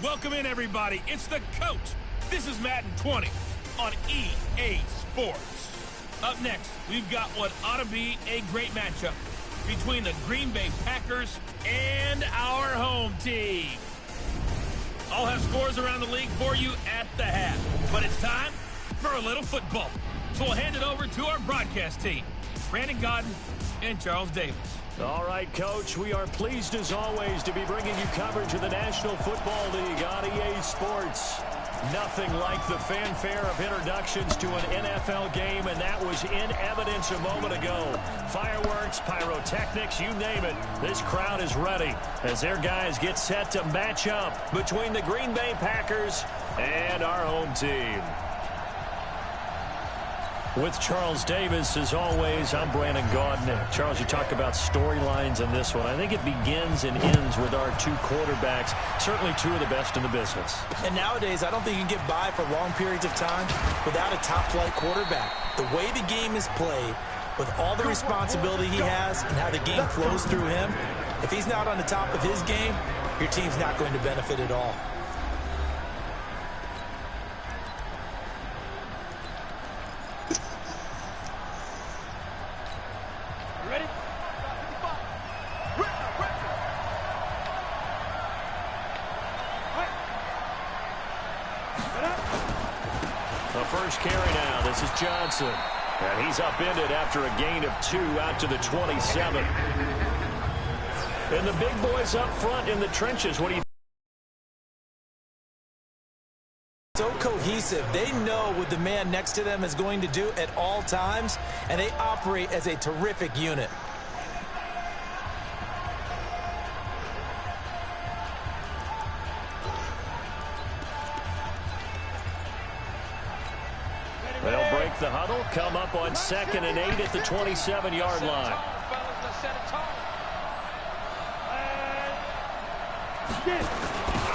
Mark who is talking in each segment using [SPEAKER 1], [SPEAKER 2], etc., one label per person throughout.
[SPEAKER 1] Welcome in, everybody. It's the coach. This is Madden 20 on EA Sports. Up next, we've got what ought to be a great matchup between the Green Bay Packers and our home team. I'll have scores around the league for you at the half, but it's time for a little football. So we'll hand it over to our broadcast team, Brandon Godden and Charles Davis.
[SPEAKER 2] All right, Coach, we are pleased as always to be bringing you coverage of the National Football League on EA Sports. Nothing like the fanfare of introductions to an NFL game, and that was in evidence a moment ago. Fireworks, pyrotechnics, you name it. This crowd is ready as their guys get set to match up between the Green Bay Packers and our home team. With Charles Davis, as always, I'm Brandon Godden. Charles, you talk about storylines in this one. I think it begins and ends with our two quarterbacks, certainly two of the best in the business.
[SPEAKER 3] And nowadays, I don't think you can get by for long periods of time without a top-flight quarterback. The way the game is played, with all the responsibility he has and how the game flows through him, if he's not on the top of his game, your team's not going to benefit at all.
[SPEAKER 2] Carry now. This is Johnson. And he's upended after a gain of 2 out to the 27. And the big boys up front in the trenches. What do you
[SPEAKER 3] So cohesive. They know what the man next to them is going to do at all times, and they operate as a terrific unit.
[SPEAKER 2] They'll break the huddle, come up on 2nd and 8 at the 27-yard line.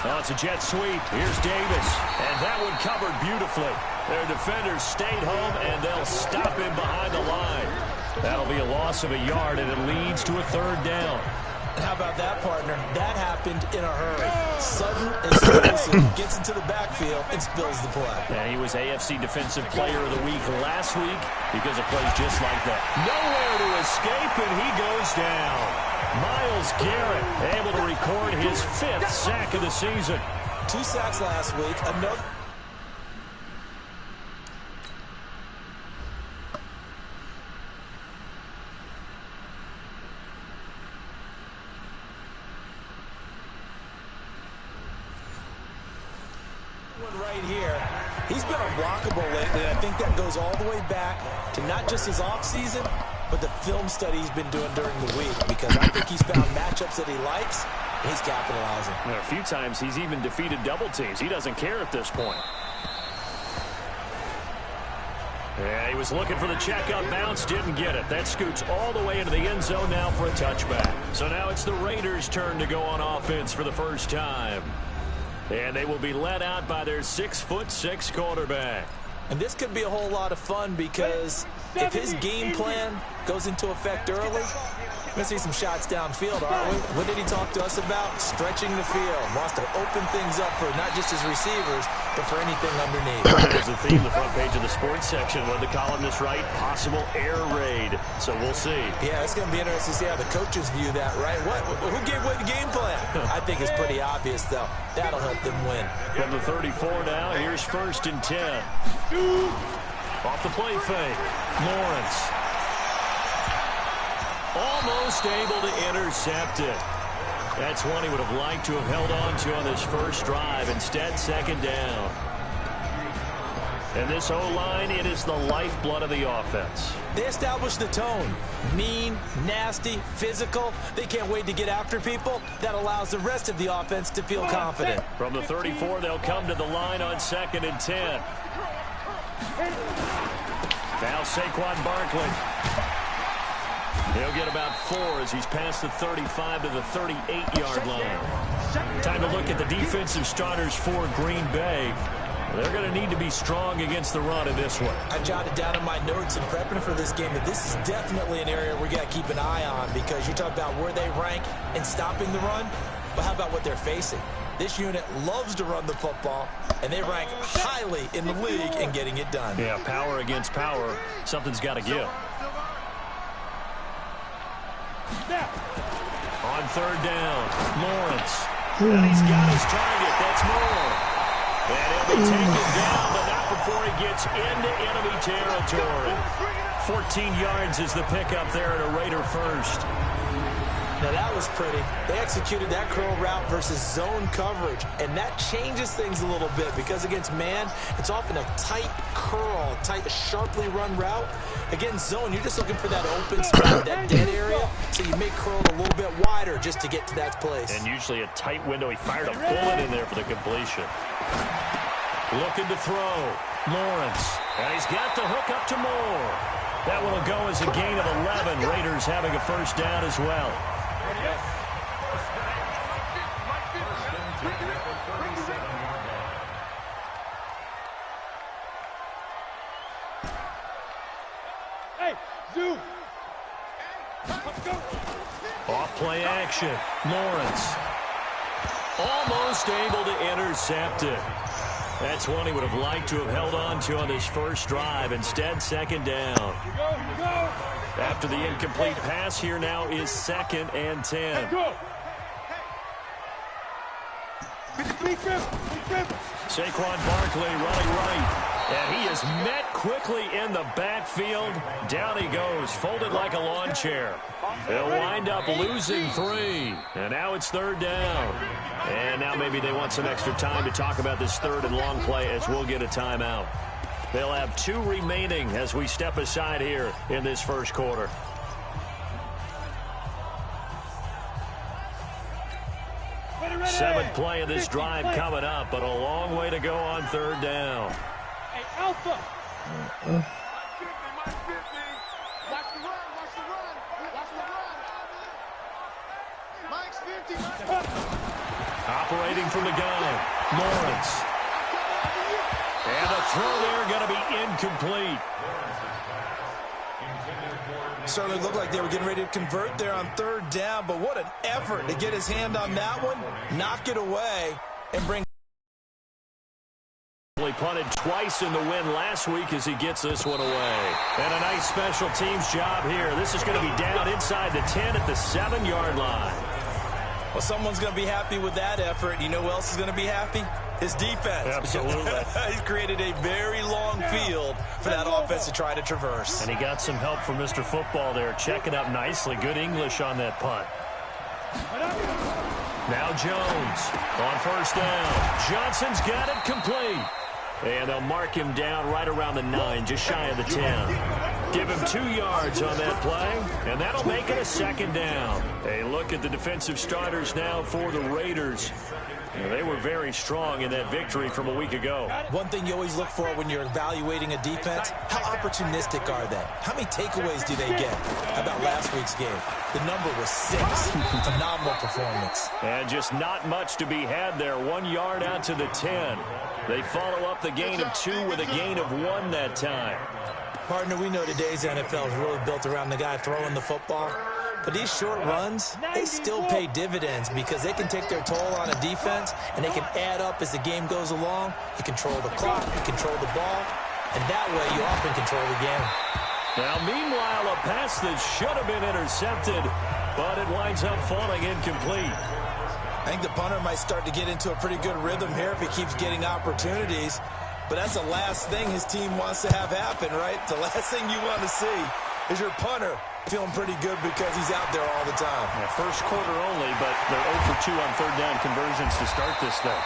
[SPEAKER 2] Oh, it's a jet sweep. Here's Davis. And that one covered beautifully. Their defenders stayed home, and they'll stop him behind the line. That'll be a loss of a yard, and it leads to a 3rd down.
[SPEAKER 3] How about that, partner? That happened in a hurry. Sudden, explosive, gets into the backfield and spills the play.
[SPEAKER 2] And he was AFC Defensive Player of the Week last week because of plays just like that. Nowhere to escape, and he goes down. Myles Garrett able to record his 5th sack of the season.
[SPEAKER 3] 2 sacks last week. Another. Right here, he's been unblockable lately, and I think that goes all the way back to not just his offseason, but the film study he's been doing during the week, because I think he's found matchups that he likes, and he's capitalizing.
[SPEAKER 2] A few times he's even defeated double teams. He doesn't care at this point. Yeah, he was looking for the checkup bounce, didn't get it. That scoots all the way into the end zone now for a touchback. So now it's the Raiders' turn to go on offense for the first time. And they will be led out by their 6'6" quarterback.
[SPEAKER 3] And this could be a whole lot of fun because if his game plan goes into effect early, we're going to see some shots downfield, aren't we? What did he talk to us about? Stretching the field. Wants to open things up for not just his receivers, but for anything underneath.
[SPEAKER 2] There's a theme, the front page of the sports section. What the columnist write? Possible air raid. So we'll see.
[SPEAKER 3] Yeah, it's going to be interesting to see how the coaches view that, right? Who gave away the game plan? I think it's pretty obvious, though. That'll help them win.
[SPEAKER 2] From the 34 now, here's 1st and 10. Off the play fake. Lawrence. Almost able to intercept it. That's one he would have liked to have held on to on this first drive. Instead, 2nd down. And this O-line, it is the lifeblood of the offense.
[SPEAKER 3] They establish the tone. Mean, nasty, physical. They can't wait to get after people. That allows the rest of the offense to feel confident.
[SPEAKER 2] From the 34, they'll come to the line on 2nd and 10. Now Saquon Barkley. He'll get about 4 as he's past the 35 to the 38-yard line. Time to look at the defensive starters for Green Bay. They're going to need to be strong against the run in this one.
[SPEAKER 3] I jotted down in my notes in prepping for this game that this is definitely an area we got to keep an eye on because you talk about where they rank in stopping the run. But how about what they're facing? This unit loves to run the football, and they rank highly in the league in getting it done.
[SPEAKER 2] Yeah, power against power. Something's got to give. On third down, Lawrence. And he's got his target. That's Moore. And he'll be taken down, but not before he gets into enemy territory. 14 yards is the pickup there at a Raider first.
[SPEAKER 3] Now that was pretty. They executed that curl route versus zone coverage, and that changes things a little bit because against man, it's often a tight curl, sharply run route. Against zone, you're just looking for that open spot, that dead area, so you may curl it a little bit wider just to get to that place.
[SPEAKER 2] And usually a tight window. He fired a bullet in there for the completion. Looking to throw. Lawrence. And he's got the hook up to Moore. That one will go as a gain of 11. Raiders having a first down as well. Off play action. Lawrence. Almost able to intercept it. That's one he would have liked to have held on to on his first drive. Instead, second down. After the incomplete pass, here now is 2nd and 10. Saquon Barkley running right. And he is met quickly in the backfield. Down he goes, folded like a lawn chair. They'll wind up losing 3. And now it's 3rd down. And now maybe they want some extra time to talk about this 3rd and long play as we'll get a timeout. They'll have 2 remaining as we step aside here in this first quarter. Seventh play of this drive coming up, but a long way to go on 3rd down.
[SPEAKER 4] Hey, Alpha.
[SPEAKER 2] Operating from the gun, Lawrence. And the throw there going to be incomplete.
[SPEAKER 3] Certainly looked like they were getting ready to convert there on 3rd down, but what an effort to get his hand on that one, knock it away, and bring.
[SPEAKER 2] He punted twice in the win last week as he gets this one away. And a nice special teams job here. This is going to be down inside the 10 at the 7-yard line.
[SPEAKER 3] Well, someone's going to be happy with that effort. You know who else is going to be happy? His defense.
[SPEAKER 2] Absolutely.
[SPEAKER 3] He's created a very long field for that offense to try to traverse.
[SPEAKER 2] And he got some help from Mr. Football there, checking up nicely. Good English on that punt. Now Jones on 1st down. Johnson's got it complete. And they'll mark him down right around the 9, just shy of the 10. Give him 2 yards on that play, and that'll make it a 2nd down. A look at the defensive starters now for the Raiders. They were very strong in that victory from a week ago.
[SPEAKER 3] One thing you always look for when you're evaluating a defense, how opportunistic are they? How many takeaways do they get? How about last week's game? The number was 6. Phenomenal performance.
[SPEAKER 2] And just not much to be had there. 1 yard out to the 10. They follow up the gain of 2 with a gain of 1 that time.
[SPEAKER 3] Partner, we know today's NFL is really built around the guy throwing the football. But these short runs, they still pay dividends because they can take their toll on a defense, and they can add up as the game goes along. You control the clock, you control the ball, and that way you often control the game.
[SPEAKER 2] Now, meanwhile, a pass that should have been intercepted, but it winds up falling incomplete.
[SPEAKER 3] I think the punter might start to get into a pretty good rhythm here if he keeps getting opportunities. But that's the last thing his team wants to have happen, right? The last thing you want to see is your punter feeling pretty good because he's out there all the time.
[SPEAKER 2] Yeah, first quarter only, but they're 0 for 2 on 3rd down conversions to start this thing.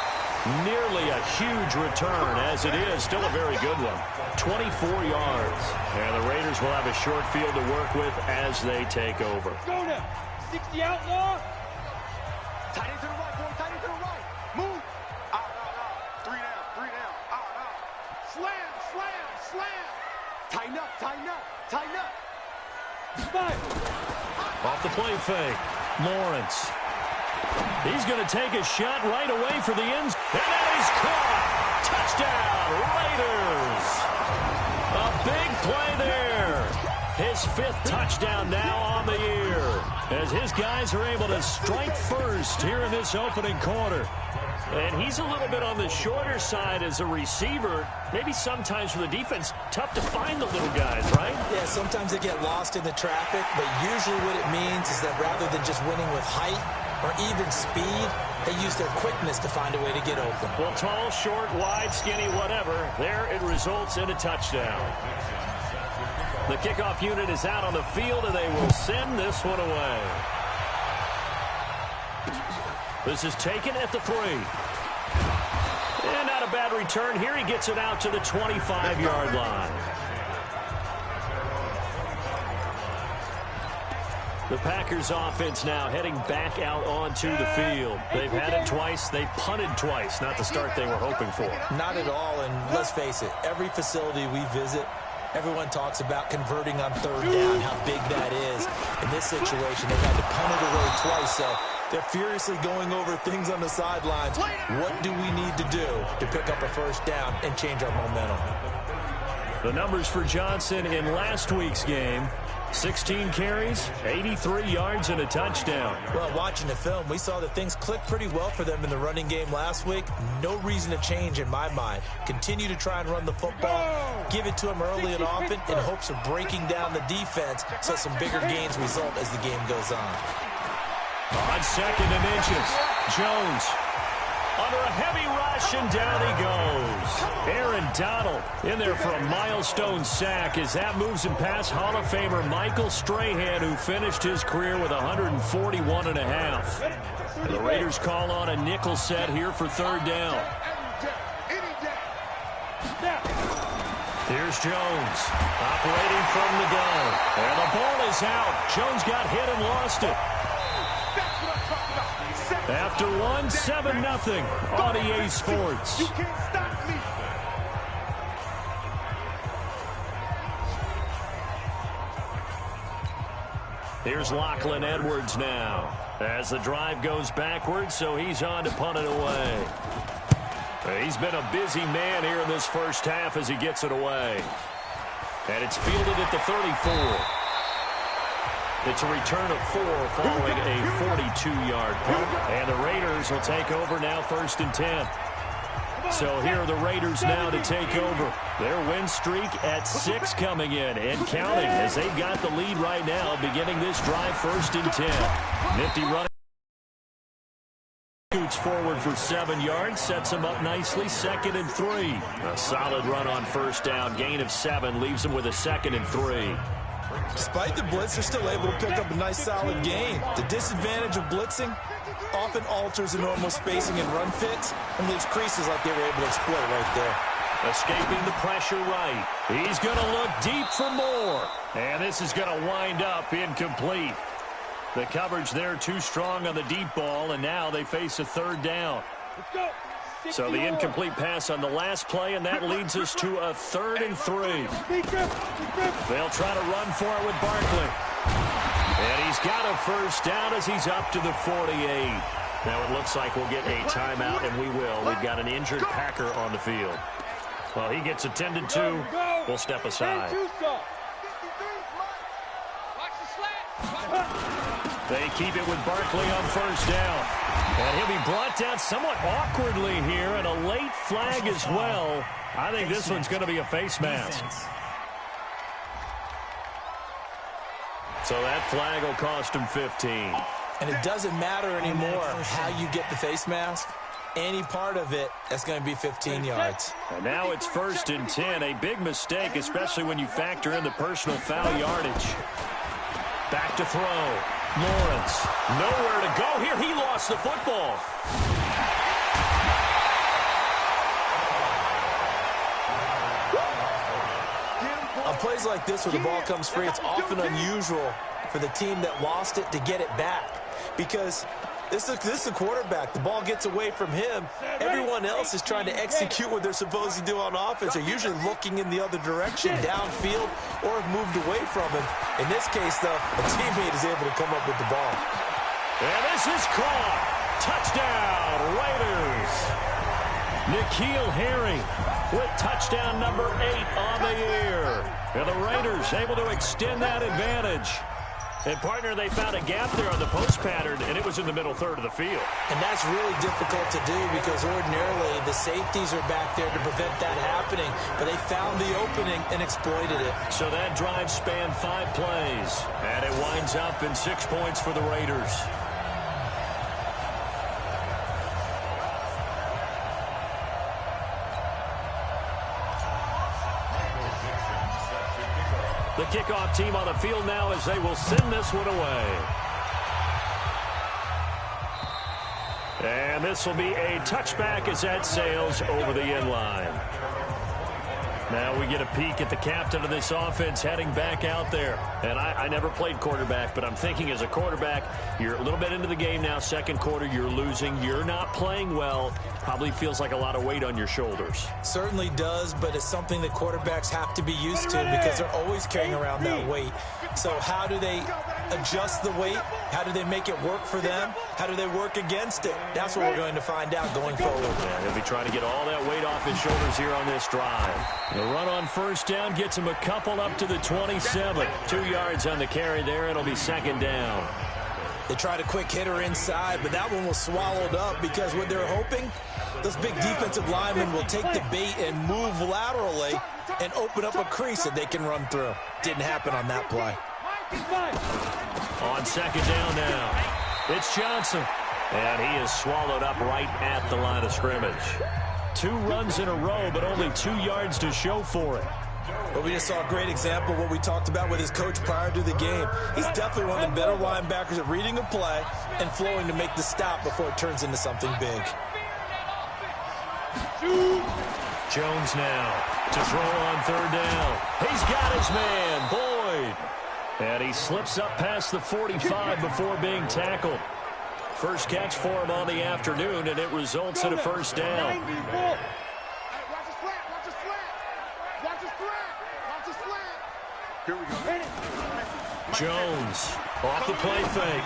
[SPEAKER 2] Nearly a huge return, as it is. Still a very good one. 24 yards. And the Raiders will have a short field to work with as they take over.
[SPEAKER 4] Let's go now. 60 outlaw.
[SPEAKER 5] Tight end to the right, boy. Tight end to the right. Move. Out. 3 down. Out. Slam. Tighten up.
[SPEAKER 2] Off the play fake. Lawrence. He's going to take a shot right away for the ends. And that is caught. Touchdown, Raiders. A big play there. His 5th touchdown now on the year. as his guys are able to strike first here in this opening quarter. And he's a little bit on the shorter side as a receiver. Maybe sometimes for the defense, tough to find the little guys, right?
[SPEAKER 3] Yeah, sometimes they get lost in the traffic, but usually what it means is that rather than just winning with height or even speed, they use their quickness to find a way to get open.
[SPEAKER 2] Well, tall, short, wide, skinny, whatever, there it results in a touchdown. The kickoff unit is out on the field, and they will send this one away. This is taken at the 3. And not a bad return here. He gets it out to the 25-yard line. The Packers offense now heading back out onto the field. They've had it twice. They've punted twice. Not the start they were hoping for.
[SPEAKER 3] Not at all, and let's face it, every facility we visit, everyone talks about converting on third down, how big that is. In this situation, they've had to punt it away twice, so they're furiously going over things on the sidelines. What do we need to do to pick up a first down and change our momentum?
[SPEAKER 2] The numbers for Johnson in last week's game: 16 carries, 83 yards, and a touchdown.
[SPEAKER 3] Well, watching the film, we saw that things clicked pretty well for them in the running game last week. No reason to change in my mind. Continue to try and run the football, give it to them early and often in hopes of breaking down the defense so some bigger gains result as the game goes on.
[SPEAKER 2] On 2nd and inches, Jones under a heavy rush, and down he goes. Aaron Donald in there for a milestone sack as that moves him past Hall of Famer Michael Strahan, who finished his career with 141.5. The Raiders call on a nickel set here for third down. Here's Jones operating from the gun. And the ball is out. Jones got hit and lost it. After 7-0 on EA Sports.
[SPEAKER 5] You can't stop me.
[SPEAKER 2] Here's Lachlan Edwards now as the drive goes backwards, so he's on to punt it away. He's been a busy man here in this first half as he gets it away. And it's fielded at the 34. It's a return of 4 following a 42-yard punt. And the Raiders will take over now 1st and 10. So here are the Raiders now to take over. Their win streak at 6 coming in and counting as they've got the lead right now beginning this drive 1st and 10. Nifty running. Scoots forward for 7 yards, sets him up nicely, 2nd and 3. A solid run on first down, gain of 7, leaves him with a 2nd and 3.
[SPEAKER 3] Despite the blitz, they're still able to pick up a nice solid gain. The disadvantage of blitzing often alters the normal spacing and run fits and leaves creases like they were able to exploit right there.
[SPEAKER 2] Escaping the pressure right. He's going to look deep for more. And this is going to wind up incomplete. The coverage there too strong on the deep ball, and now they face a third down.
[SPEAKER 4] Let's go.
[SPEAKER 2] So the incomplete pass on the last play, and that leads us to a 3rd and 3. They'll try to run for it with Barkley. And he's got a first down as he's up to the 48. Now it looks like we'll get a timeout, and we will. We've got an injured Packer on the field. Well, he gets attended to. We'll step aside. They keep it with Barkley on first down. And he'll be brought down somewhat awkwardly here, and a late flag as well. I think this one's going to be a face mask. So that flag will cost him 15.
[SPEAKER 3] And it doesn't matter anymore how you get the face mask. Any part of it, that's going to be 15 yards.
[SPEAKER 2] And now it's 1st and 10. A big mistake, especially when you factor in the personal foul yardage. Back to throw. Lawrence, nowhere to go here. He lost the football.
[SPEAKER 3] On plays like this where the ball comes free, it's often unusual for the team that lost it to get it back. Because this is a quarterback. The ball gets away from him. Everyone else is trying to execute what they're supposed to do on offense. They're usually looking in the other direction, downfield, or have moved away from him. In this case, though, a teammate is able to come up with the ball.
[SPEAKER 2] And this is caught. Touchdown, Raiders. N'Keal Harry with touchdown number 8 on the year. And the Raiders able to extend that advantage. And, partner, they found a gap there on the post pattern, and it was in the middle third of the field.
[SPEAKER 3] And that's really difficult to do because ordinarily the safeties are back there to prevent that happening. But they found the opening and exploited it.
[SPEAKER 2] So that drive spanned 5 plays, and it winds up in 6 points for the Raiders. The kickoff team on the field now as they will send this one away. And this will be a touchback as that sails over the end line. Now we get a peek at the captain of this offense heading back out there. And I never played quarterback, but I'm thinking as a quarterback, you're a little bit into the game now. Second quarter, you're losing. You're not playing well. Probably feels like a lot of weight on your shoulders.
[SPEAKER 3] Certainly does, but it's something that quarterbacks have to be used to because they're always carrying around that weight. So how do they adjust the weight? How do they make it work for them? How do they work against it? That's what we're going to find out going forward.
[SPEAKER 2] Yeah, he'll be trying to get all that weight off his shoulders here on this drive. The run on first down gets him a couple up to the 27. 2 yards on the carry there. It'll be second down.
[SPEAKER 3] They tried a quick hitter inside, but that one was swallowed up because what they're hoping, those big defensive linemen will take the bait and move laterally and open up a crease that they can run through. Didn't happen on that play.
[SPEAKER 2] On second down now, it's Johnson. And he is swallowed up right at the line of scrimmage. 2 runs in a row, but only 2 yards to show for it.
[SPEAKER 3] But we just saw a great example of what we talked about with his coach prior to the game. He's definitely one of the better linebackers at reading a play and flowing to make the stop before it turns into something big.
[SPEAKER 2] Jones now to throw on third down. He's got his man, Boyd. And he slips up past the 45 before being tackled. First catch for him on the afternoon, and it results in a first down. Jones off the play fake.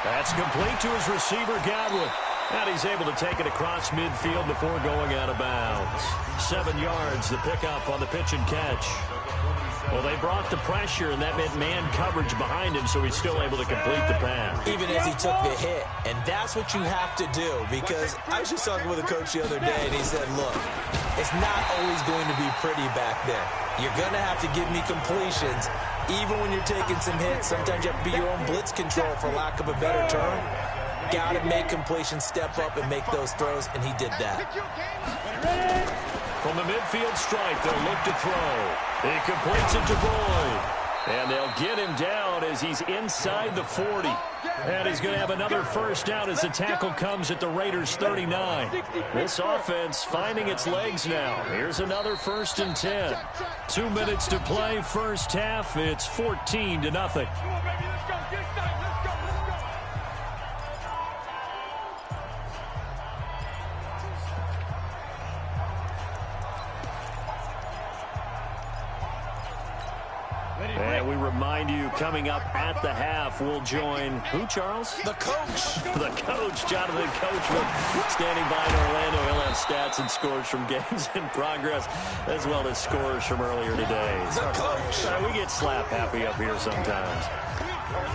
[SPEAKER 2] That's complete to his receiver, Godwin. And he's able to take it across midfield before going out of bounds. 7 yards, the pickup on the pitch and catch. Well, they brought the pressure, and that meant man coverage behind him, so he's still able to complete the pass.
[SPEAKER 3] Even as he took the hit. And that's what you have to do, because I was just talking with a coach the other day, and he said, look, it's not always going to be pretty back there. You're going to have to give me completions. Even when you're taking some hits, sometimes you have to be your own blitz control, for lack of a better term. Got to make completions, step up, and make those throws, and he did that.
[SPEAKER 2] From the midfield stripe, they'll look to throw. He completes it to Boyd. And they'll get him down as he's inside the 40. And he's going to have another first down as the tackle comes at the Raiders' 39. This offense finding its legs now. Here's another 1st and 10. 2 minutes to play, first half. It's 14-0. And we remind you, coming up at the half, we'll join who, Charles?
[SPEAKER 3] The coach.
[SPEAKER 2] The coach, Jonathan Coachman, standing by in Orlando. He'll have stats and scores from games in progress, as well as scores from earlier today.
[SPEAKER 3] The coach.
[SPEAKER 2] We get slap happy up here sometimes.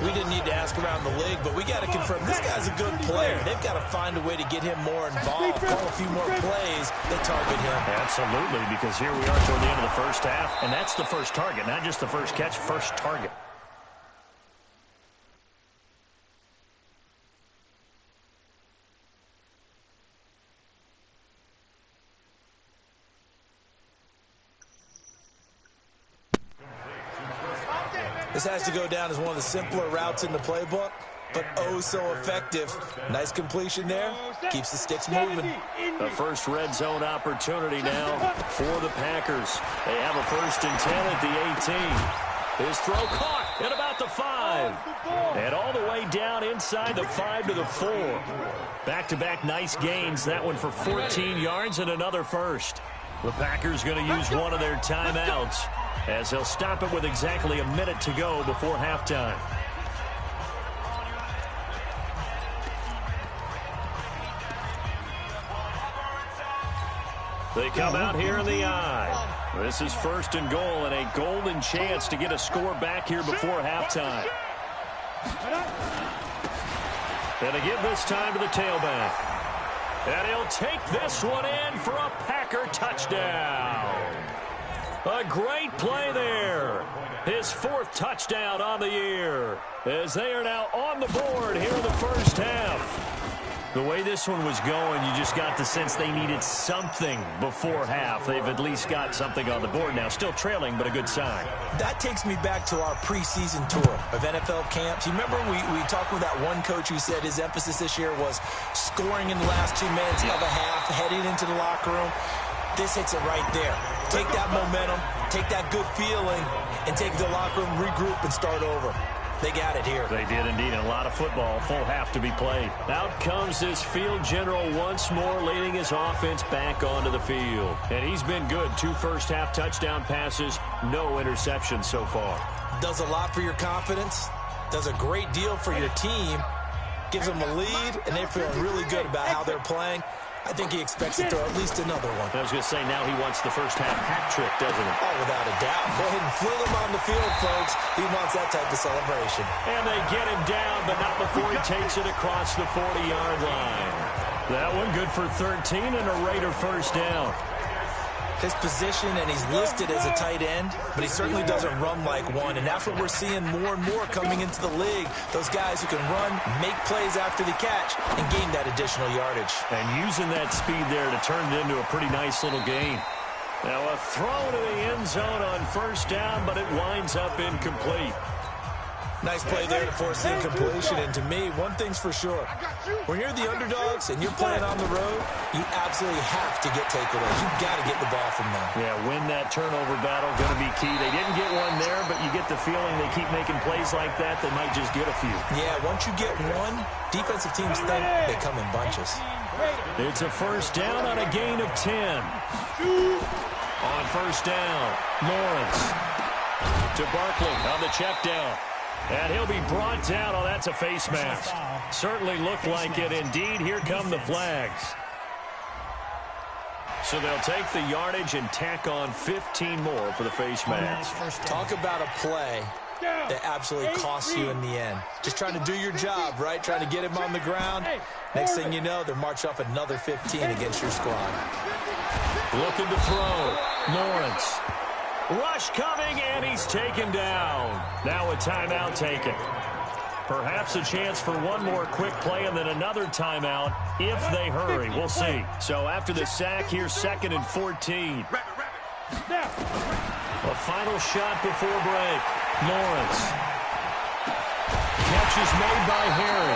[SPEAKER 3] We didn't need to ask around the league, but we got to confirm this guy's a good player. They've got to find a way to get him more involved, call a few more plays that target him.
[SPEAKER 2] Absolutely, because here we are toward the end of the first half, and that's the first target, not just the first catch, first target.
[SPEAKER 3] This has to go down as one of the simpler routes in the playbook, but oh so effective. Nice completion there. Keeps the sticks moving.
[SPEAKER 2] The first red zone opportunity now for the Packers. They have a 1st and 10 at the 18. His throw caught at about the 5. And all the way down inside the 5 to the 4. Back-to-back nice gains. That one for 14 yards and another first. The Packers going to use one of their timeouts, as they'll stop it with exactly a minute to go before halftime. They come out here in the eye. This is 1st and goal, and a golden chance to get a score back here before halftime. And to give this time to the tailback. And he'll take this one in for a Packer touchdown. A great play there. His 4th touchdown on the year, as they are now on the board here in the first half. The way this one was going, you just got the sense they needed something before half. They've at least got something on the board now. Still trailing, but a good sign.
[SPEAKER 3] That takes me back to our preseason tour of NFL camps. You remember we talked with that one coach who said his emphasis this year was scoring in the last 2 minutes of a half, heading into the locker room. This hits it right there. Take that momentum, take that good feeling, and take it to the locker room, regroup, and start over. They got it here.
[SPEAKER 2] They did indeed. A lot of football, full half to be played. Out comes this field general once more, leading his offense back onto the field. And he's been good. 2 first-half touchdown passes, no interceptions so far.
[SPEAKER 3] Does a lot for your confidence. Does a great deal for your team. Gives them a lead, and they're feeling really good about how they're playing. I think he expects to throw at least another one.
[SPEAKER 2] I was going to say, now he wants the first-half hat trick, doesn't he?
[SPEAKER 3] Oh, without a doubt. Go ahead and fling him on the field, folks. He wants that type of celebration.
[SPEAKER 2] And they get him down, but not before he takes it across the 40-yard line. That one good for 13 and a Raider first down.
[SPEAKER 3] His position, and he's listed as a tight end, but he certainly doesn't run like one, and that's what we're seeing more and more coming into the league. Those guys who can run, make plays after the catch, and gain that additional yardage.
[SPEAKER 2] And using that speed there to turn it into a pretty nice little game. Now a throw to the end zone on first down, but it winds up incomplete.
[SPEAKER 3] Nice play there to force the incompletion, and to me, one thing's for sure. When you're the underdogs and you're playing on the road, you absolutely have to get takeaways. You've got to get the ball from them.
[SPEAKER 2] Yeah, win that turnover battle, going to be key. They didn't get one there, but you get the feeling they keep making plays like that, they might just get a few.
[SPEAKER 3] Yeah, once you get one, defensive teams think they come in bunches.
[SPEAKER 2] It's a first down on a gain of 10. On first down, Lawrence to Barkley on the check down. And he'll be brought down. Oh, that's a face mask. Certainly looked like it. Indeed, here come the flags. So they'll take the yardage and tack on 15 more for the face mask.
[SPEAKER 3] Talk about a play that absolutely costs you in the end. Just trying to do your job, right? Trying to get him on the ground. Next thing you know, they'll march up another 15 against your squad.
[SPEAKER 2] Looking to throw. Lawrence. Rush coming, and he's taken down. Now a timeout taken. Perhaps a chance for one more quick play and then another timeout if they hurry. We'll see. So after the sack, here's 2nd and 14. A final shot before break. Lawrence. Catch is made by Harry.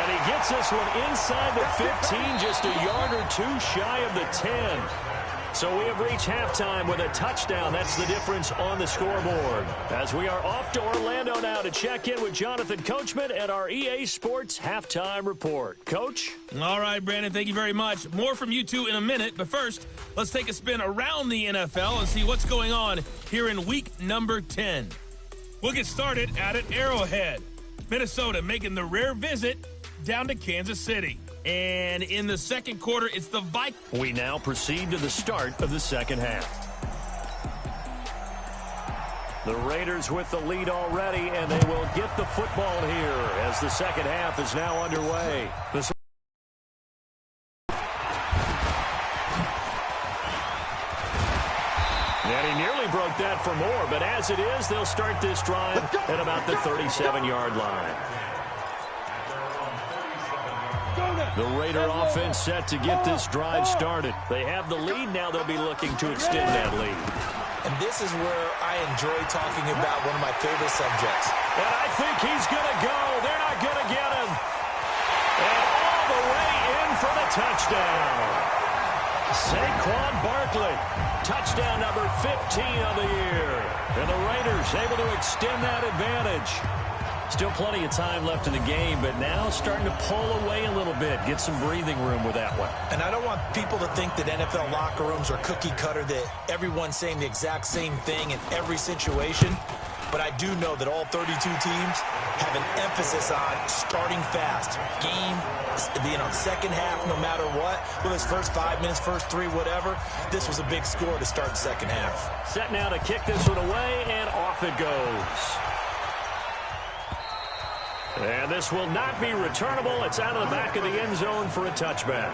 [SPEAKER 2] And he gets this one inside the 15, just a yard or two shy of the 10. So we have reached halftime with a touchdown. That's the difference on the scoreboard. As we are off to Orlando now to check in with Jonathan Coachman and our EA Sports Halftime Report. Coach?
[SPEAKER 1] All right, Brandon, thank you very much. More from you two in a minute. But first, let's take a spin around the NFL and see what's going on here in week number 10. We'll get started out at Arrowhead. Minnesota making the rare visit down to Kansas City. And in the second quarter, it's the Vikings.
[SPEAKER 2] We now proceed to the start of the second half. The Raiders with the lead already, and they will get the football here as the second half is now underway. And he nearly broke that for more, but as it is, they'll start this drive at about the 37-yard line. The Raider offense set to get this drive started. They have the lead. Now they'll be looking to extend that lead.
[SPEAKER 3] And this is where I enjoy talking about one of my favorite subjects.
[SPEAKER 2] And I think he's going to go. They're not going to get him. And all the way in for the touchdown. Saquon Barkley, touchdown number 15 of the year. And the Raiders able to extend that advantage. Still plenty of time left in the game, but now starting to pull away a little bit, get some breathing room with that one.
[SPEAKER 3] And I don't want people to think that NFL locker rooms are cookie cutter, that everyone's saying the exact same thing in every situation. But I do know that all 32 teams have an emphasis on starting fast. Game, second half, no matter what. Whether it's first 5 minutes, first 3, whatever. This was a big score to start the second half.
[SPEAKER 2] Set now to kick this one away, and off it goes. And this will not be returnable. It's out of the back of the end zone for a touchback.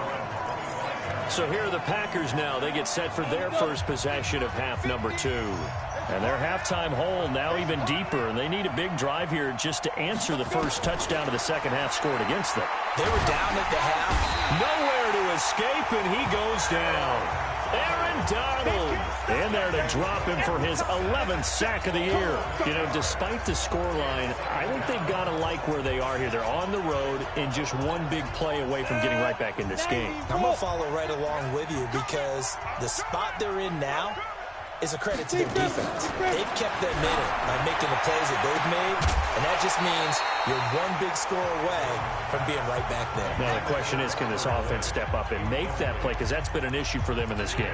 [SPEAKER 2] So here are the Packers now. They get set for their first possession of half number 2. And their halftime hole now even deeper. And they need a big drive here just to answer the first touchdown of the second half scored against them.
[SPEAKER 3] They were down at the half.
[SPEAKER 2] Nowhere to escape, and he goes down. Aaron Donald in there to drop him for his 11th sack of the year. You know, despite the scoreline, I think they've got to like where they are here. They're on the road and just one big play away from getting right back in this game.
[SPEAKER 3] I'm going to follow right along with you because the spot they're in now is a credit to their defense. They've kept them in it by making the plays that they've made, and that just means you're one big score away from being right back there.
[SPEAKER 2] Now, the question is, can this offense step up and make that play? Because that's been an issue for them in this game.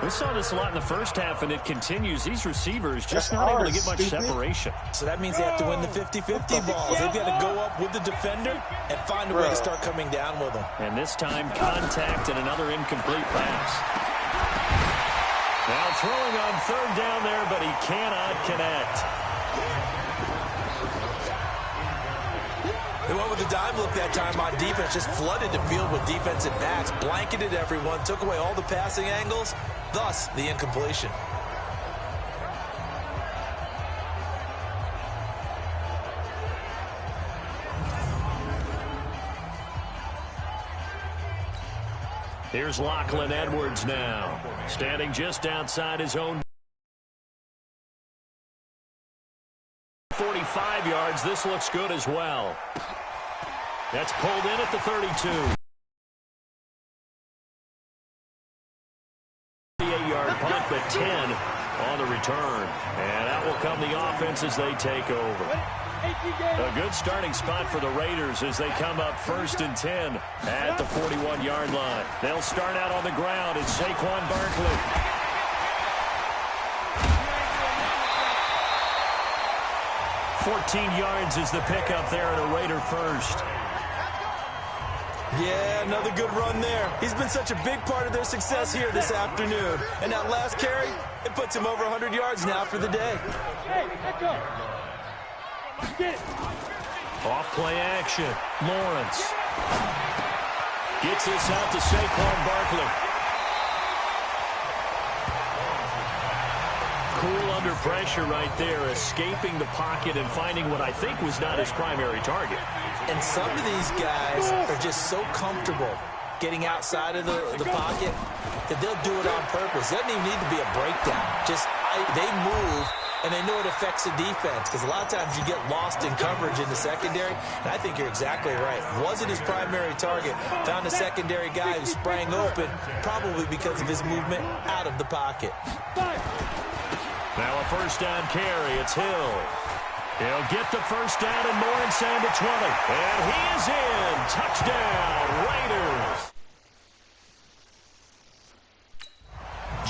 [SPEAKER 2] We saw this a lot in the first half, and it continues. These receivers just not able to get much separation.
[SPEAKER 3] So that means they have to win the 50-50 balls. They've got to go up with the defender and find a way to start coming down with them.
[SPEAKER 2] And this time, contact and another incomplete pass. Now throwing on third down there, but he cannot connect.
[SPEAKER 3] They went with the dime look that time on defense, just flooded the field with defensive backs, blanketed everyone, took away all the passing angles, thus the incompletion.
[SPEAKER 2] Here's Lachlan Edwards now, standing just outside his own 45 yards. This looks good as well. That's pulled in at the 32. 38-yard punt, but 10 on the return. And out will come the offense as they take over. A good starting spot for the Raiders as they come up 1st and 10 at the 41-yard line. They'll start out on the ground. It's Saquon Barkley. $14 yards is the pickup there at a Raider first.
[SPEAKER 3] Yeah, another good run there. He's been such a big part of their success here this afternoon. And that last carry, it puts him over 100 yards now for the day.
[SPEAKER 4] Hey, let go.
[SPEAKER 2] Off play action. Lawrence gets this out to Saquon Barkley. Cool under pressure right there, escaping the pocket and finding what I think was not his primary target.
[SPEAKER 3] And some of these guys are just so comfortable getting outside of the pocket that they'll do it on purpose. It doesn't even need to be a breakdown. They move, and they know it affects the defense because a lot of times you get lost in coverage in the secondary, and I think you're exactly right. Wasn't his primary target. Found a secondary guy who sprang open, probably because of his movement out of the pocket.
[SPEAKER 2] Now a first down carry. It's Hill. He'll get the first down and more inside the 20. And he is in. Touchdown, Raiders.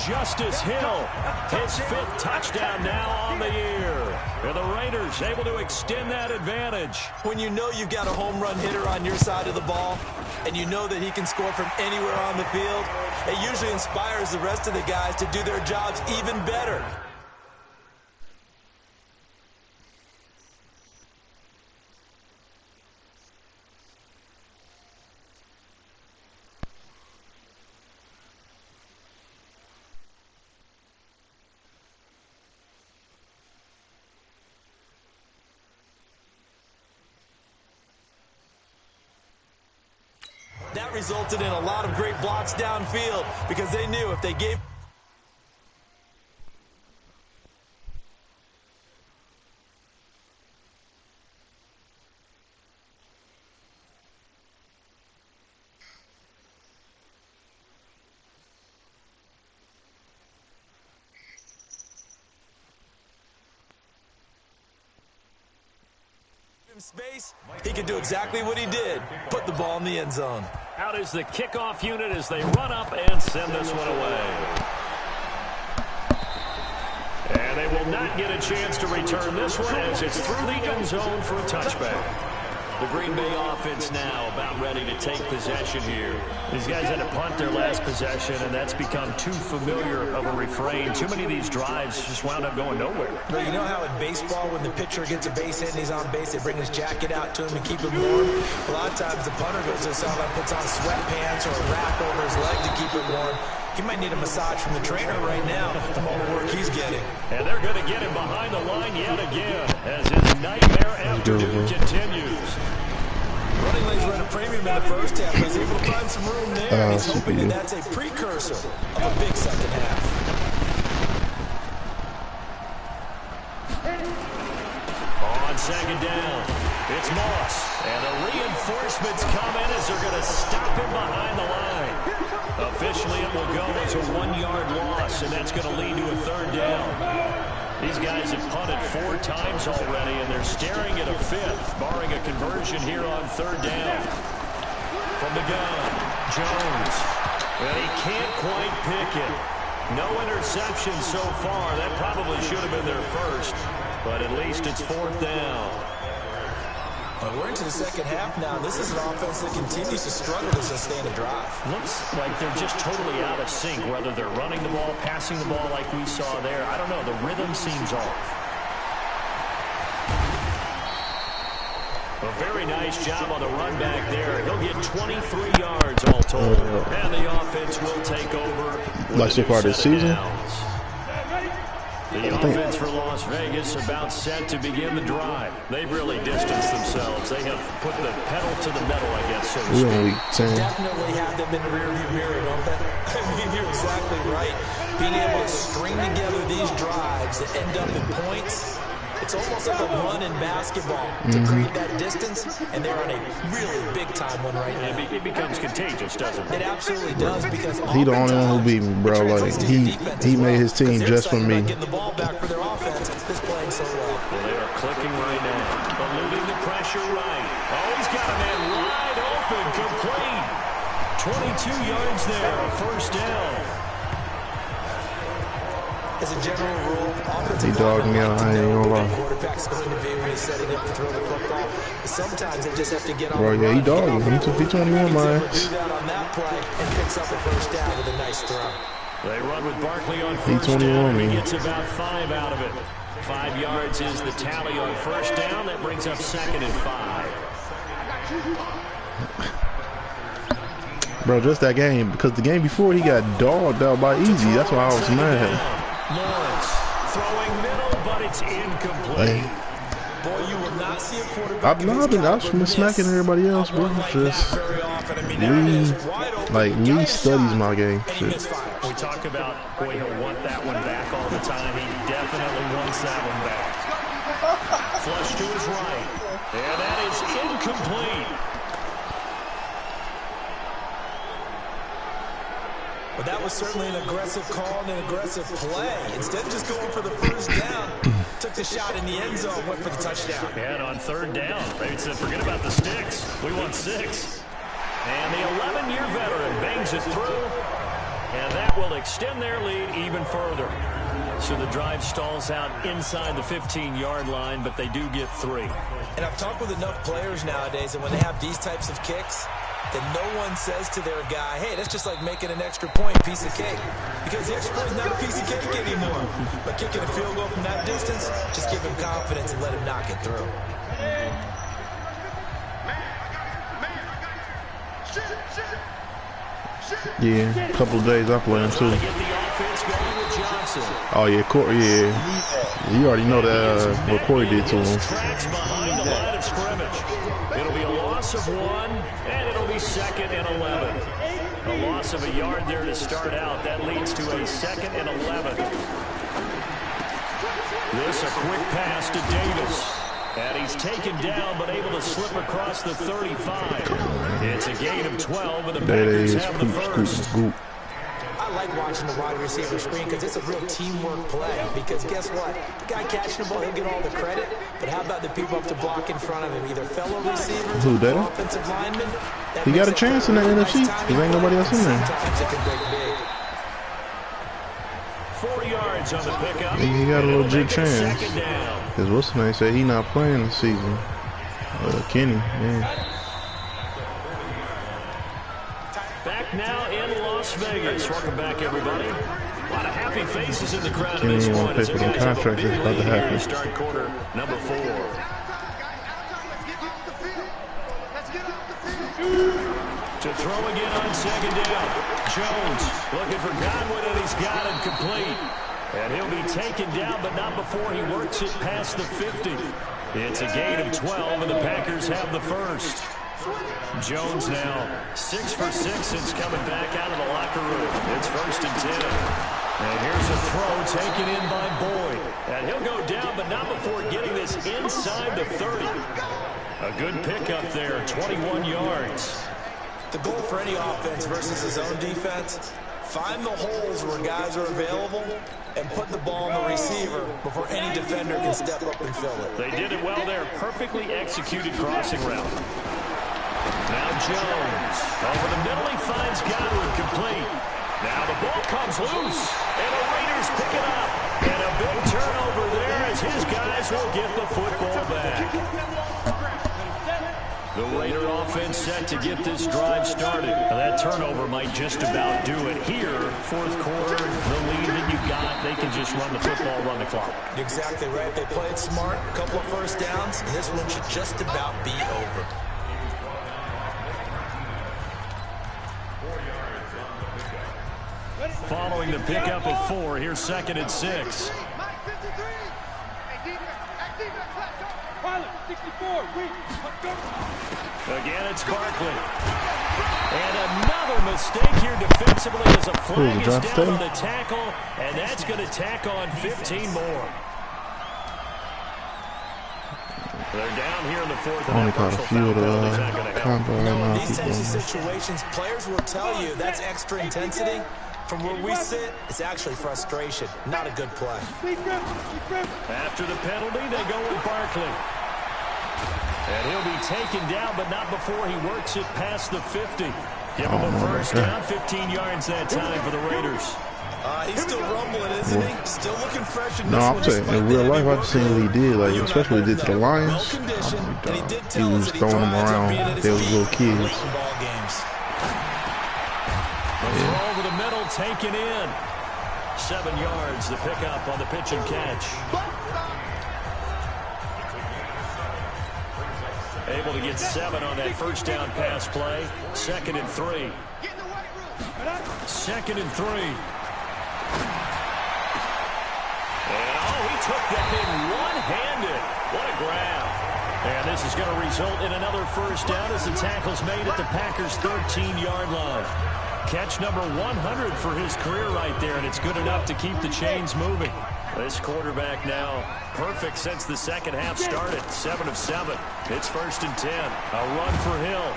[SPEAKER 2] Justice Hill, his 5th touchdown now on the year. And the Raiders able to extend that advantage.
[SPEAKER 3] When you know you've got a home run hitter on your side of the ball, and you know that he can score from anywhere on the field, it usually inspires the rest of the guys to do their jobs even better. That resulted in a lot of great blocks downfield because they knew if they gave space, he could do exactly what he did, put the ball in the end zone.
[SPEAKER 2] Out is the kickoff unit as they run up and send this one away. And they will not get a chance to return this one as it's through the end zone for a touchback. The Green Bay offense now about ready to take possession here. These guys had to punt their last possession, and that's become too familiar of a refrain. Too many of these drives just wound up going nowhere.
[SPEAKER 3] Well, you know how in baseball, when the pitcher gets a base hit and he's on base, they bring his jacket out to him to keep him warm? A lot of times the punter goes to the sideline, puts on sweatpants or a wrap over his leg to keep him warm. He might need a massage from the trainer right now from all the work he's getting.
[SPEAKER 2] And they're going to get him behind the line yet again as his nightmare afternoon continues.
[SPEAKER 3] Running lanes run a premium in the first half. He's able to find some room there. And he's hoping that that's a precursor of a big second half.
[SPEAKER 2] On second down, it's Moss. And the reinforcements come in as they're going to stop him behind the line. Officially, it will go as a 1-yard loss, and that's going to lead to a third down. These guys have punted 4 times already, and they're staring at a 5th, barring a conversion here on third down. From the gun, Jones. And he can't quite pick it. No interception so far. That probably should have been their first, but at least it's 4th down.
[SPEAKER 3] We're into the second half now. This is an offense that continues to struggle to sustain a drive.
[SPEAKER 2] Looks like they're just totally out of sync, whether they're running the ball, passing the ball like we saw there. I don't know. The rhythm seems off. A very nice job on the run back there. He'll get 23 yards all told. And the offense will take over.
[SPEAKER 6] Like so far this season?
[SPEAKER 2] The offense for Las Vegas about set to begin the drive. They've really distanced themselves. They have put the pedal to the metal, I guess, so to speak.
[SPEAKER 6] We're week 10.
[SPEAKER 3] Definitely have them in the rearview mirror, don't they? I mean, you're exactly right. Being able to string together these drives that end up in points, it's almost like a run in basketball to create that distance, and they're on a really big-time one right now.
[SPEAKER 2] It becomes contagious, doesn't it?
[SPEAKER 3] It absolutely does, because
[SPEAKER 6] he the only one who beat me, bro. Like he made his team just for me.
[SPEAKER 3] Getting the ball back for their offense is playing so well.
[SPEAKER 2] Well, they are clicking right now, eluding the pressure right. Oh, he's got a man wide open, complete. 22 yards there, a first down.
[SPEAKER 3] As a general rule,
[SPEAKER 6] he dogged me out. I ain't gonna lie.
[SPEAKER 3] Quarterback's going to be when he's setting up to throw the football. Sometimes they just have to get on.
[SPEAKER 6] Bro, yeah, he dogged me. He took 21, man.
[SPEAKER 3] Do that on that play and picks up a first down with a nice throw.
[SPEAKER 2] They run with Barkley on first down, and he gets about 5 out of it. 5 yards is the tally on first down. That brings up 2nd and 5.
[SPEAKER 6] Bro, just that game, because the game before he got dogged out by Easy. That's why I was mad.
[SPEAKER 2] Lawrence throwing middle, but it's incomplete.
[SPEAKER 3] Boy, you will not see a quarterback.
[SPEAKER 6] I've been smacking everybody else, bro. Just Lee studies my game. Shit.
[SPEAKER 2] We talk about, boy, he'll want that one back all the time. He definitely wants that one back. Flush to his right, and that is incomplete.
[SPEAKER 3] But that was certainly an aggressive call and an aggressive play. Instead of just going for the first down, took the shot in the end zone, went for the touchdown.
[SPEAKER 2] And on third down, they said, forget about the sticks. We want 6. And the 11-year veteran bangs it through, and that will extend their lead even further. So the drive stalls out inside the 15-yard line, but they do get 3.
[SPEAKER 3] And I've talked with enough players nowadays, and when they have these types of kicks, then no one says to their guy, hey, that's just like making an extra point, piece of cake. Because the extra point is not a piece of cake anymore. But kicking a field goal from that distance, just give him confidence and let him knock it through.
[SPEAKER 6] Yeah, a couple of days I play him too. Oh yeah, Corey. Yeah, you already know that what Corey did to him.
[SPEAKER 2] It'll be a loss of 1, and it'll be 2nd and 11. A loss of a yard there to start out. That leads to a 2nd and 11. This a quick pass to Davis. And he's taken down, but able to slip across the 35. It's a gain of 12, and the Packers have the first.
[SPEAKER 3] I like watching the wide receiver screen because it's a real teamwork play. Because guess what? The guy catching the ball, he'll get all the credit. But how about the people up to block in front of him? Either fellow receivers or offensive linemen.
[SPEAKER 6] He got a chance in the NFC because ain't nobody else in there.
[SPEAKER 3] Sometimes it can break big.
[SPEAKER 2] 4 yards on the pickup.
[SPEAKER 6] He got a legit chance. Because what's the name said he not playing this season. Kenny, man.
[SPEAKER 2] Back now in Las Vegas. Welcome back, everybody. A lot of happy faces in the crowd
[SPEAKER 6] Kenny
[SPEAKER 2] at this
[SPEAKER 6] ain't
[SPEAKER 2] point.
[SPEAKER 6] want to pay for them contracts. That's about to happen.
[SPEAKER 2] Start quarter number 4. To throw again on second down. Jones looking for Godwin, and he's got it complete. And he'll be taken down, but not before he works it past the 50. It's a gain of 12, and the Packers have the first. Jones now 6 for 6 since coming back out of the locker room. It's 1st and 10. And here's a throw taken in by Boyd. And he'll go down, but not before getting this inside the 30. A good pickup there, 21 yards.
[SPEAKER 3] The goal for any offense versus his own defense, find the holes where guys are available and put the ball on the receiver before any defender can step up and fill it.
[SPEAKER 2] They did it well there. Perfectly executed crossing route. Now Jones. Over the middle, he finds Godwin complete. Now the ball comes loose, and the Raiders pick it up. And a big turnover there as his guys will get the football back. The Raider offense set to get this drive started. Now that turnover might just about do it here. 4th quarter, the lead that you got, they can just run the football, run the clock.
[SPEAKER 3] Exactly right. They played smart, a couple of first downs, and this one should just about be over.
[SPEAKER 2] Following the pickup of 4, here's 2nd and 6. Again, it's Barkley. And another mistake here defensively as a flag is down on the tackle, and that's going to tack on 15 more. They're down here in the 4th.
[SPEAKER 6] Only caught a few of the combo right now.
[SPEAKER 3] In these types of situations, players will tell you that's extra intensity. From where we sit, it's actually frustration. Not a good play.
[SPEAKER 2] After the penalty, they go with Barkley. And he'll be taken down, but not before he works it past the 50. Give him a first down, 15 yards that time for the Raiders.
[SPEAKER 3] He's still rumbling, isn't he? Still looking fresh in
[SPEAKER 6] No, I'm saying in real life, I just seen what he did, like especially what he did to the Lions. He was throwing them around. They was little kids.
[SPEAKER 2] Throw over the middle, taken in. 7 yards, the pickup on the pitch and catch. Able to get 7 on that first down pass play. 2nd and 3. 2nd and 3. And he took that in one-handed. What a grab. And this is going to result in another first down as the tackle's made at the Packers' 13-yard line. Catch number 100 for his career right there, and it's good enough to keep the chains moving. This quarterback now perfect since the second half started. 7 of 7. It's 1st and 10. A run for Hill.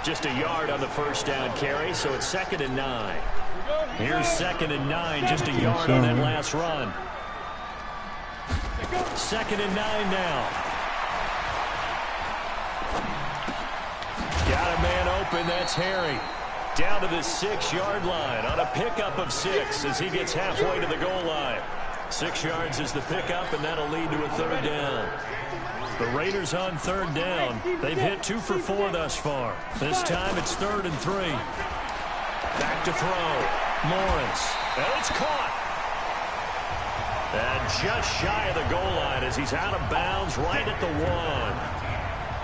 [SPEAKER 2] Just a yard on the first down carry, so it's 2nd and 9. Here's 2nd and 9, just a yard on that last run. 2nd and 9 now. Got a man open, that's Harry. Down to the 6-yard line on a pickup of 6 as he gets halfway to the goal line. 6 yards is the pickup, and that'll lead to a 3rd down. The Raiders on 3rd down. They've hit 2 for 4 thus far. This time it's 3rd and 3. Back to throw. Lawrence. And it's caught. And just shy of the goal line as he's out of bounds right at the 1.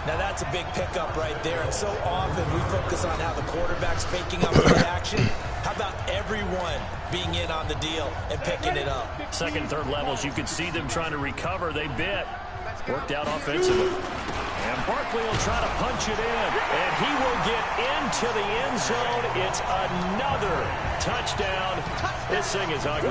[SPEAKER 3] Now that's a big pickup right there, and so often we focus on how the quarterback's picking up the action. How about everyone being in on the deal and picking it up?
[SPEAKER 2] 2nd, 3rd levels, you could see them trying to recover. They bit. Worked out offensively. And Barkley will try to punch it in, and he will get into the end zone. It's another touchdown. This thing is ugly.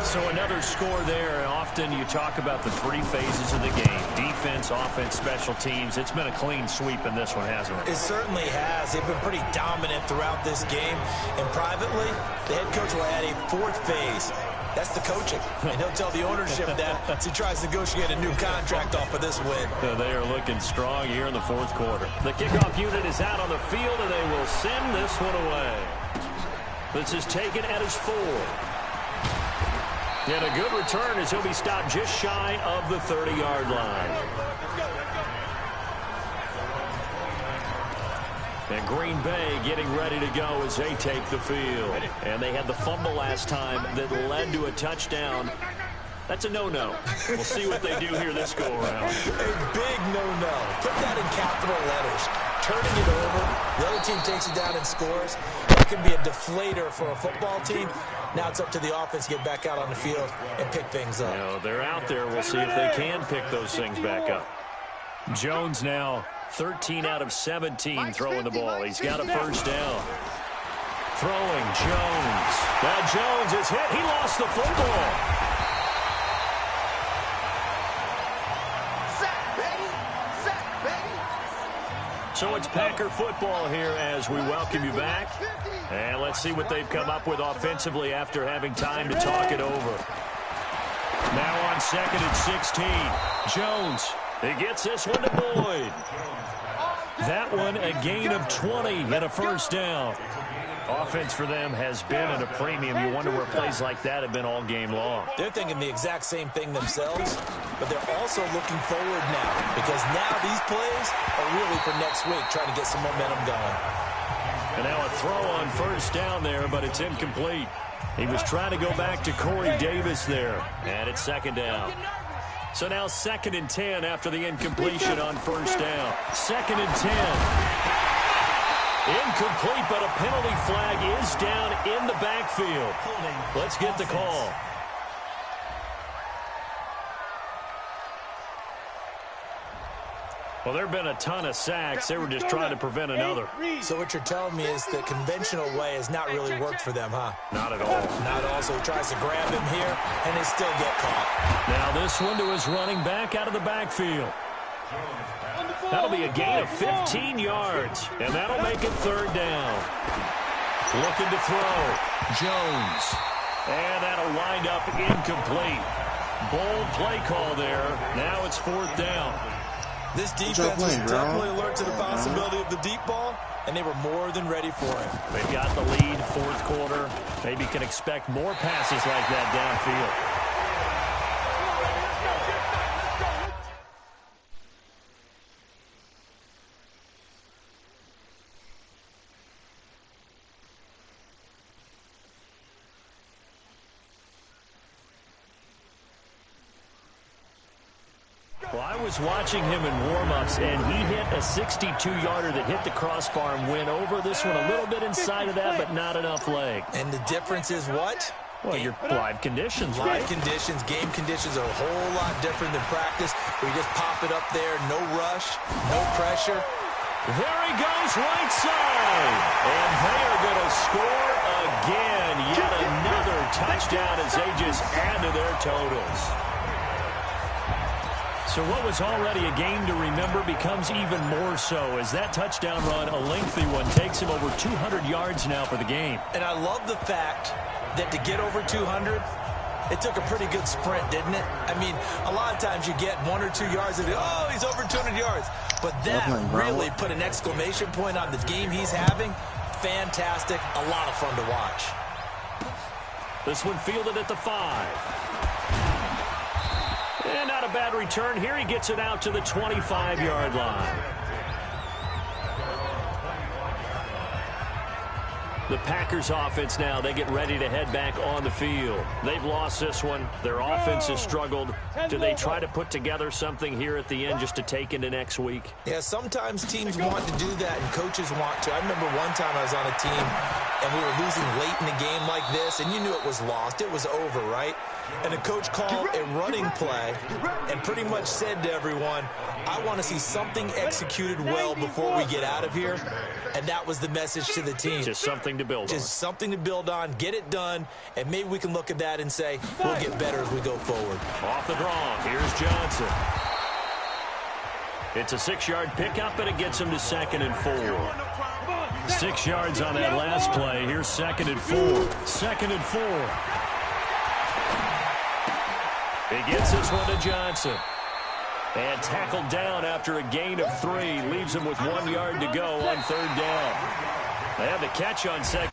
[SPEAKER 2] So another score there. Often you talk about the 3 phases of the game. Defense, offense, special teams. It's been a clean sweep in this one, hasn't it?
[SPEAKER 3] It certainly has. They've been pretty dominant throughout this game. And privately, the head coach will add a 4th phase. That's the coaching. And he'll tell the ownership that as he tries to negotiate a new contract off of this win.
[SPEAKER 2] They are looking strong here in the 4th quarter. The kickoff unit is out on the field, and they will send this one away. This is taken at his 4. And a good return as he'll be stopped just shy of the 30-yard line. And Green Bay getting ready to go as they take the field. And they had the fumble last time that led to a touchdown. That's a no-no. We'll see what they do here this go-around.
[SPEAKER 3] A big no-no. Put that in capital letters. Turning it over, the other team takes it down and scores. That can be a deflator for a football team. Now it's up to the offense to get back out on the field and pick things up.
[SPEAKER 2] You know, they're out there. We'll see if they can pick those things back up. Jones now 13 out of 17 throwing the ball. He's got a first down. Throwing, Jones. Now Jones is hit. He lost the football. So it's Packer football here as we welcome you back. And let's see what they've come up with offensively after having time to talk it over. Now on 2nd and 16. Jones, he gets this one to Boyd. That one a gain of 20 and a first down. Offense for them has been at a premium. You wonder where plays like that have been all game long.
[SPEAKER 3] They're thinking the exact same thing themselves, but they're also looking forward now because now these plays are really for next week, trying to get some momentum going.
[SPEAKER 2] And now a throw on first down there, but it's incomplete. He was trying to go back to Corey Davis there, and it's 2nd down. So now 2nd and 10 after the incompletion on first down. 2nd and 10. Incomplete, but a penalty flag is down in the backfield. Let's get the call. Well, there have been a ton of sacks. They were just trying to prevent another.
[SPEAKER 3] So what you're telling me is the conventional way has not really worked for them, huh?
[SPEAKER 2] Not at all.
[SPEAKER 3] Not at all. So he tries to grab him here, and they still get caught.
[SPEAKER 2] Now this one to his running back out of the backfield. That'll be a gain of 15 yards, and that'll make it 3rd down. Looking to throw. Jones. And that'll wind up incomplete. Bold play call there. Now it's 4th down.
[SPEAKER 3] This defense was definitely alert to the possibility of the deep ball, and they were more than ready for it.
[SPEAKER 2] They've got the lead, 4th quarter. Maybe can expect more passes like that downfield. Well, I was watching him in warm-ups, and he hit a 62-yarder that hit the crossbar and went over. This one a little bit inside of that, but not enough leg.
[SPEAKER 3] And the difference is what?
[SPEAKER 2] Well, your live conditions, right?
[SPEAKER 3] Live conditions, game conditions are a whole lot different than practice, where you just pop it up there, no rush, no pressure.
[SPEAKER 2] There he goes, right side. And they are going to score again. Yet another touchdown as they just add to their totals. So what was already a game to remember becomes even more so as that touchdown run, a lengthy one, takes him over 200 yards now for the game.
[SPEAKER 3] And I love the fact that to get over 200, it took a pretty good sprint, didn't it? I mean, a lot of times you get 1 or 2 yards and, oh, he's over 200 yards. But that really put an exclamation point on the game he's having. Fantastic. A lot of fun to watch.
[SPEAKER 2] This one fielded at the 5. And not a bad return. Here he gets it out to the 25-yard line. The Packers offense now, they get ready to head back on the field. They've lost this one. Their offense has struggled. Do they try to put together something here at the end just to take into next week?
[SPEAKER 3] Yeah, sometimes teams want to do that and coaches want to. I remember one time I was on a team and we were losing late in a game like this, and you knew it was lost. It was over, right? And the coach called a running play and pretty much said to everyone, I want to see something executed well before we get out of here. And that was the message to the team.
[SPEAKER 2] Just something to build on.
[SPEAKER 3] Just something to build on, get it done, and maybe we can look at that and say, we'll get better as we go forward.
[SPEAKER 2] Off the draw, here's Johnson. It's a 6-yard pickup, and it gets him to 2nd and 4. 6 yards on that last play. Here's 2nd and 4. 2nd and 4. He gets this one to Johnson. And tackled down after a gain of 3. Leaves him with 1 yard to go on 3rd down. They have the catch on 2nd.